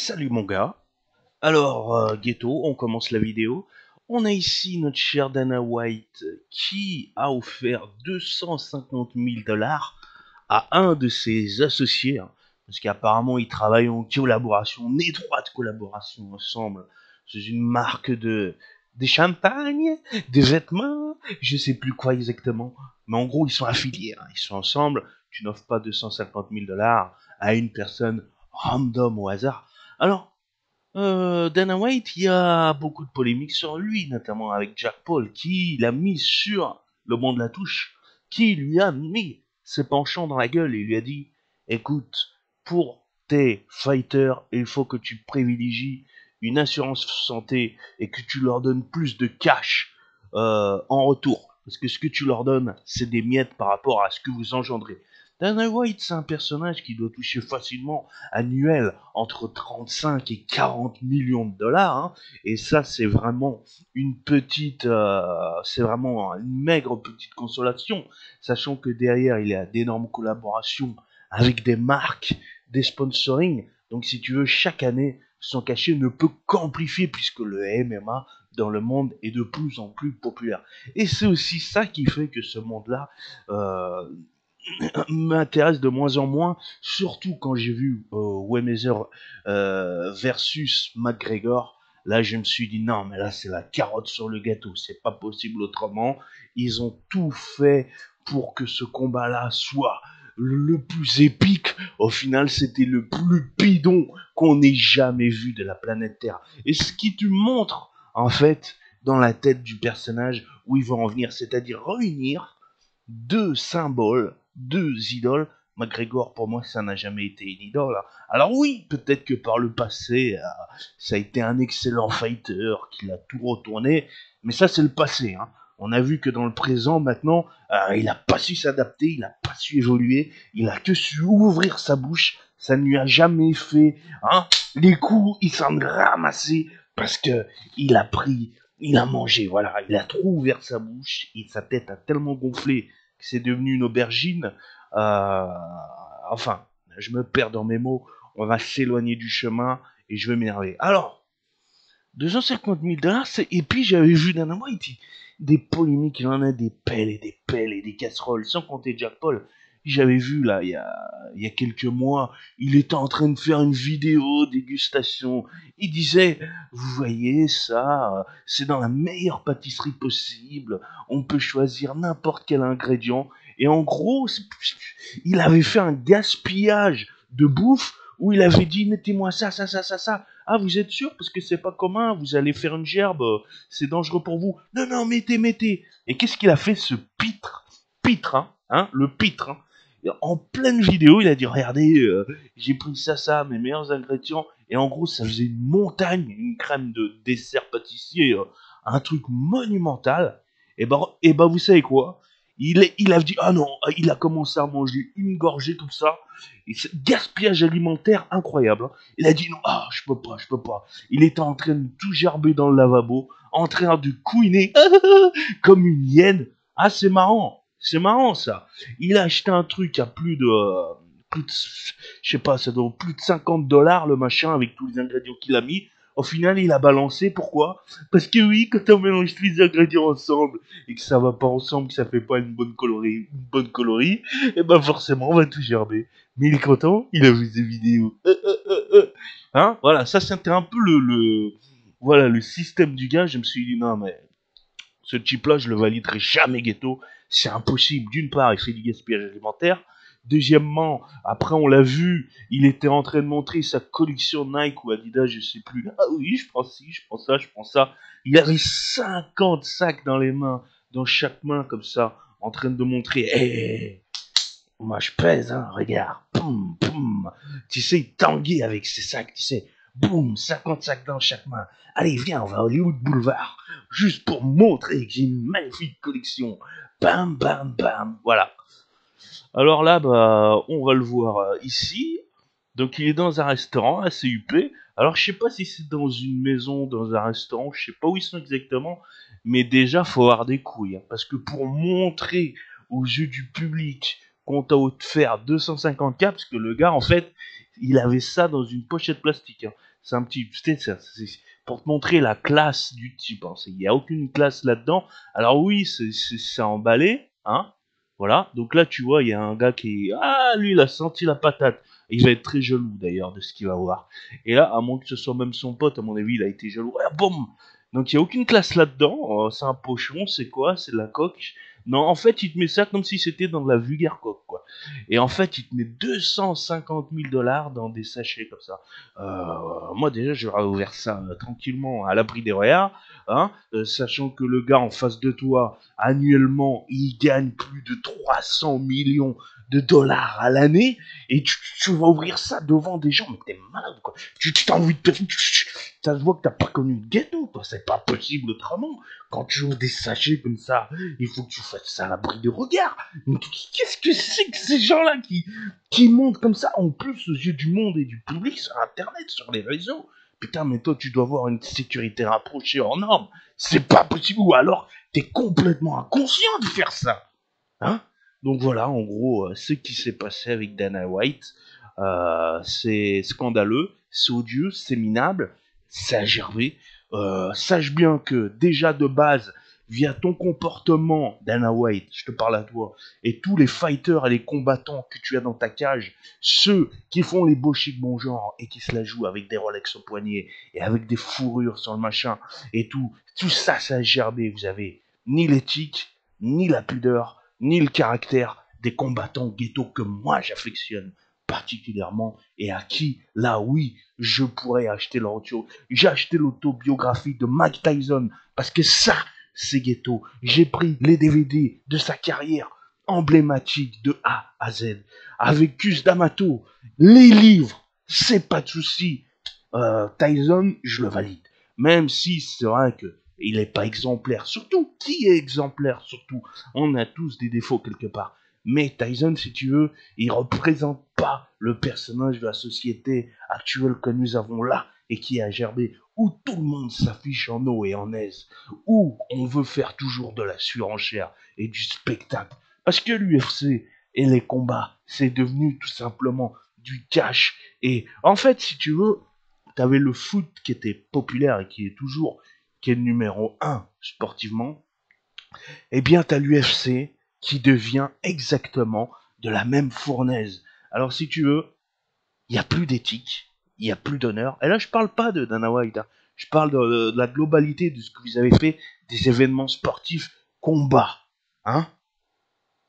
Salut mon gars. Alors, Ghetto, on commence la vidéo. On a ici notre cher Dana White qui a offert 250 000 dollars à un de ses associés, hein, parce qu'apparemment ils travaillent en collaboration, en étroite collaboration ensemble. C'est une marque de champagne, des vêtements, je sais plus quoi exactement. Mais en gros, ils sont affiliés, hein, ils sont ensemble. Tu n'offres pas 250 000 dollars à une personne random au hasard. Alors, Dana White, il y a beaucoup de polémiques sur lui, notamment avec Jack Paul, qui l'a mis sur le banc de la touche, qui lui a mis ses penchants dans la gueule et lui a dit, écoute, pour tes fighters, il faut que tu privilégies une assurance santé et que tu leur donnes plus de cash en retour. Parce que ce que tu leur donnes, c'est des miettes par rapport à ce que vous engendrez. Dana White, c'est un personnage qui doit toucher facilement annuel entre 35 et 40 millions de dollars. Hein, et ça, c'est vraiment c'est vraiment une maigre petite consolation, sachant que derrière, il y a d'énormes collaborations avec des marques, des sponsorings. Donc, si tu veux, chaque année, son cachet ne peut qu'amplifier puisque le MMA dans le monde est de plus en plus populaire. Et c'est aussi ça qui fait que ce monde-là m'intéresse de moins en moins, surtout quand j'ai vu Waymeser versus McGregor. Là, je me suis dit non, mais là, c'est la carotte sur le gâteau. C'est pas possible autrement. Ils ont tout fait pour que ce combat-là soit le plus épique. Au final, c'était le plus bidon qu'on ait jamais vu de la planète Terre. Et ce qui te montre, en fait, dans la tête du personnage où il va en venir, c'est-à-dire réunir deux symboles, deux idoles. McGregor, pour moi, ça n'a jamais été une idole. Hein. Alors oui, peut-être que par le passé, ça a été un excellent fighter, qu'il a tout retourné, mais ça, c'est le passé. Hein. On a vu que dans le présent, maintenant, il n'a pas su s'adapter, il n'a pas su évoluer, il a que su ouvrir sa bouche, ça ne lui a jamais fait. Hein. Les coups, il s'en est ramassé parce que il a pris, il a mangé, voilà, il a trop ouvert sa bouche et sa tête a tellement gonflé que c'est devenu une aubergine. Euh, enfin, je me perds dans mes mots, on va s'éloigner du chemin et je vais m'énerver. Alors, 250 000 dollars, et puis j'avais vu Dana White, des polémiques, il en a des pelles et des casseroles, sans compter Jack Paul. J'avais vu là, il y a quelques mois, il était en train de faire une vidéo dégustation. Il disait, vous voyez ça, c'est dans la meilleure pâtisserie possible, on peut choisir n'importe quel ingrédient. Et en gros, il avait fait un gaspillage de bouffe où il avait dit, mettez-moi ça, ça, ça, ça, ça. Ah, vous êtes sûr? Parce que c'est pas commun, vous allez faire une gerbe, c'est dangereux pour vous. Non, non, mettez, mettez. Et qu'est-ce qu'il a fait, ce pitre? Pitre, hein, le pitre, hein. En pleine vidéo, il a dit, regardez, j'ai pris ça, ça, mes meilleurs ingrédients. Et en gros, ça faisait une montagne, une crème de dessert pâtissier, un truc monumental. Et ben, vous savez quoi? Il a dit, ah non, il a commencé à manger une gorgée comme ça. Et gaspillage alimentaire incroyable. Hein. Il a dit non, ah, je peux pas, je peux pas. Il était en train de tout gerber dans le lavabo, en train de couiner comme une hyène. Ah, c'est marrant ça. Il a acheté un truc à plus de, je sais pas, ça doit plus de 50 dollars le machin avec tous les ingrédients qu'il a mis. Au final, il a balancé. Pourquoi? Parce que oui, quand on mélange tous les ingrédients ensemble et que ça va pas ensemble, que ça fait pas une bonne colorie, et ben forcément, on va tout gerber. Mais il est content, il a vu ses vidéos. Hein, voilà, ça c'était un peu voilà, le système du gars. Je me suis dit, non, mais ce type-là, je le validerai jamais ghetto. C'est impossible. D'une part, il fait du gaspillage alimentaire. Deuxièmement, après on l'a vu, il était en train de montrer sa collection Nike ou Adidas, je sais plus. Ah oui, je prends ci, je prends ça, je prends ça. Il avait 50 sacs dans les mains, dans chaque main comme ça, en train de montrer, hey, moi je pèse, hein, regarde. Poum, poum. Tu sais, il tanguait avec ses sacs, tu sais. Boum, 50 sacs dans chaque main. Allez, viens, on va à Hollywood Boulevard. Juste pour montrer que j'ai une magnifique collection. Bam, bam, bam. Voilà. Alors là, bah, on va le voir ici. Donc il est dans un restaurant, à CUP. Alors je sais pas si c'est dans une maison, dans un restaurant, je sais pas où ils sont exactement. Mais déjà, faut avoir des couilles. Hein, parce que pour montrer aux yeux du public qu'on t'a offert 250K, parce que le gars, en fait, il avait ça dans une pochette plastique. Hein. C'est un petit, c'est pour te montrer la classe du type. Hein. Il n'y a aucune classe là-dedans. Alors oui, c'est emballé, hein. Voilà. Donc là, tu vois, il y a un gars qui, ah, lui, il a senti la patate. Il va être très jaloux d'ailleurs de ce qu'il va voir. Et là, à moins que ce soit même son pote, à mon avis, il a été jaloux. Ah, boum. Donc il n'y a aucune classe là-dedans. C'est un pochon, c'est quoi? C'est de la coque. Non, en fait, il te met ça comme si c'était dans de la vulgaire coque, quoi. Et en fait, il te met 250 000 $ dans des sachets comme ça. Moi, déjà, j'aurais ouvert ça tranquillement à l'abri des regards, hein, sachant que le gars en face de toi, annuellement, il gagne plus de 300 millions de dollars à l'année, et tu vas ouvrir ça devant des gens, mais t'es malade, quoi. Tu t'as envie de ça se voit que t'as pas connu de ghetto, quoi. C'est pas possible autrement. Quand tu ouvres des sachets comme ça, il faut que tu fasses ça à l'abri de regard. Mais qu'est-ce que c'est que ces gens-là qui montent comme ça, en plus aux yeux du monde et du public sur Internet, sur les réseaux? Putain, mais toi, tu dois avoir une sécurité rapprochée hors norme. C'est pas possible. Ou alors, t'es complètement inconscient de faire ça. Hein? Donc voilà, en gros, ce qui s'est passé avec Dana White, c'est scandaleux, c'est odieux, c'est minable, c'est à gerber. Sache bien que déjà de base, via ton comportement, Dana White, je te parle à toi, et tous les fighters et les combattants que tu as dans ta cage, ceux qui font les beaux chics bon genre et qui se la jouent avec des Rolex au poignet et avec des fourrures sur le machin et tout ça, ça a gerbé. Vous avez ni l'éthique, ni la pudeur, ni le caractère des combattants ghetto que moi j'affectionne particulièrement et à qui, là oui, je pourrais acheter l'auto. J'ai acheté l'autobiographie de Mike Tyson parce que ça, c'est ghetto. J'ai pris les DVD de sa carrière emblématique de A à Z avec Cus D'Amato, les livres, c'est pas de souci. Tyson, je le valide. Même si c'est vrai que il n'est pas exemplaire. Surtout, qui est exemplaire? Surtout, on a tous des défauts quelque part. Mais Tyson, si tu veux, il représente pas le personnage de la société actuelle que nous avons là et qui a gerbé, où tout le monde s'affiche en eau et en aise, où on veut faire toujours de la surenchère et du spectacle. Parce que l'UFC et les combats, c'est devenu tout simplement du cash. Et en fait, si tu veux, t'avais le foot qui était populaire et qui est toujours, qui est le numéro un sportivement, eh bien t'as l'UFC qui devient exactement de la même fournaise. Alors si tu veux, il n'y a plus d'éthique, il n'y a plus d'honneur. Et là je parle pas de Dana White, hein. Je parle de la globalité de ce que vous avez fait des événements sportifs combat. Hein?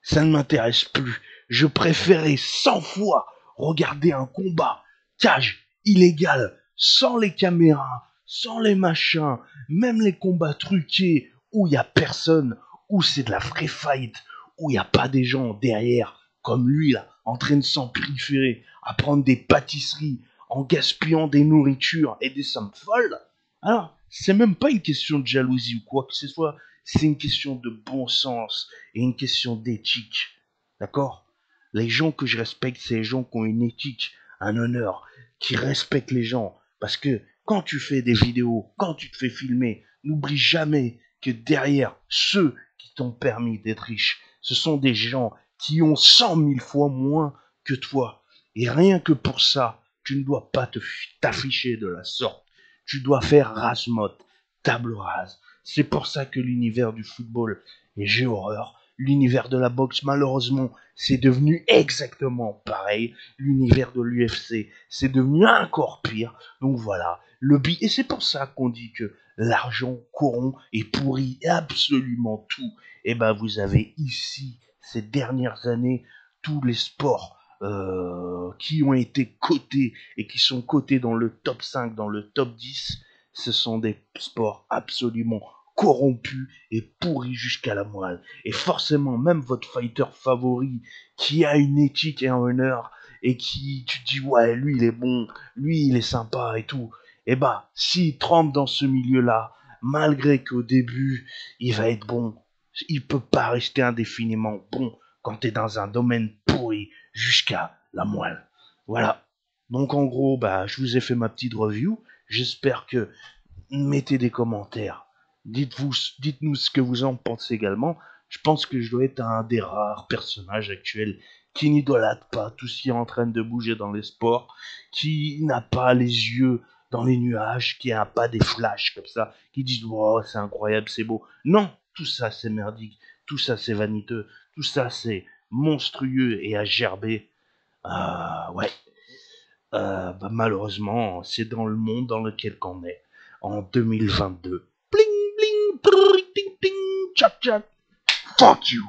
Ça ne m'intéresse plus. Je préférais 100 fois regarder un combat cage illégal, sans les caméras, sans les machins, même les combats truqués où il n'y a personne, où c'est de la free fight, où il n'y a pas des gens derrière, comme lui là, en train de s'empriférer, à prendre des pâtisseries, en gaspillant des nourritures et des sommes folles. Alors, c'est même pas une question de jalousie ou quoi que ce soit, c'est une question de bon sens et une question d'éthique. D'accord? Les gens que je respecte, c'est les gens qui ont une éthique, un honneur, qui respectent les gens. Parce que quand tu fais des vidéos, quand tu te fais filmer, n'oublie jamais que derrière ceux qui t'ont permis d'être riche, ce sont des gens qui ont 100 000 fois moins que toi. Et rien que pour ça, tu ne dois pas t'afficher de la sorte. Tu dois faire rase mode, table rase. C'est pour ça que l'univers du football, et j'ai horreur, l'univers de la boxe, malheureusement, c'est devenu exactement pareil. L'univers de l'UFC, c'est devenu encore pire. Donc voilà, et c'est pour ça qu'on dit que l'argent corrompt et pourrit absolument tout. Et ben vous avez ici, ces dernières années, tous les sports qui ont été cotés et qui sont cotés dans le top 5, dans le top 10, ce sont des sports absolument corrompus et pourris jusqu'à la moelle. Et forcément, même votre fighter favori, qui a une éthique et un honneur, et qui, tu te dis, ouais, lui, il est bon, lui, il est sympa et tout, et bah, s'il trempe dans ce milieu-là, malgré qu'au début, il va être bon, il peut pas rester indéfiniment bon quand t'es dans un domaine pourri jusqu'à la moelle. Voilà. Donc en gros, bah, je vous ai fait ma petite review. J'espère que mettez des commentaires. Dites-nous ce que vous en pensez également. Je pense que je dois être un des rares personnages actuels qui n'idolâtre pas tout ce qui est en train de bouger dans les sports, qui n'a pas les yeux dans les nuages, qui n'a pas des flashs comme ça, qui dit oh c'est incroyable, c'est beau. Non, tout ça c'est merdique, tout ça c'est vaniteux, tout ça c'est monstrueux et à gerber. Ouais, bah, malheureusement c'est dans le monde dans lequel on est en 2022. Bling bling, brrr, ting ting, tchac tchac. Fuck you.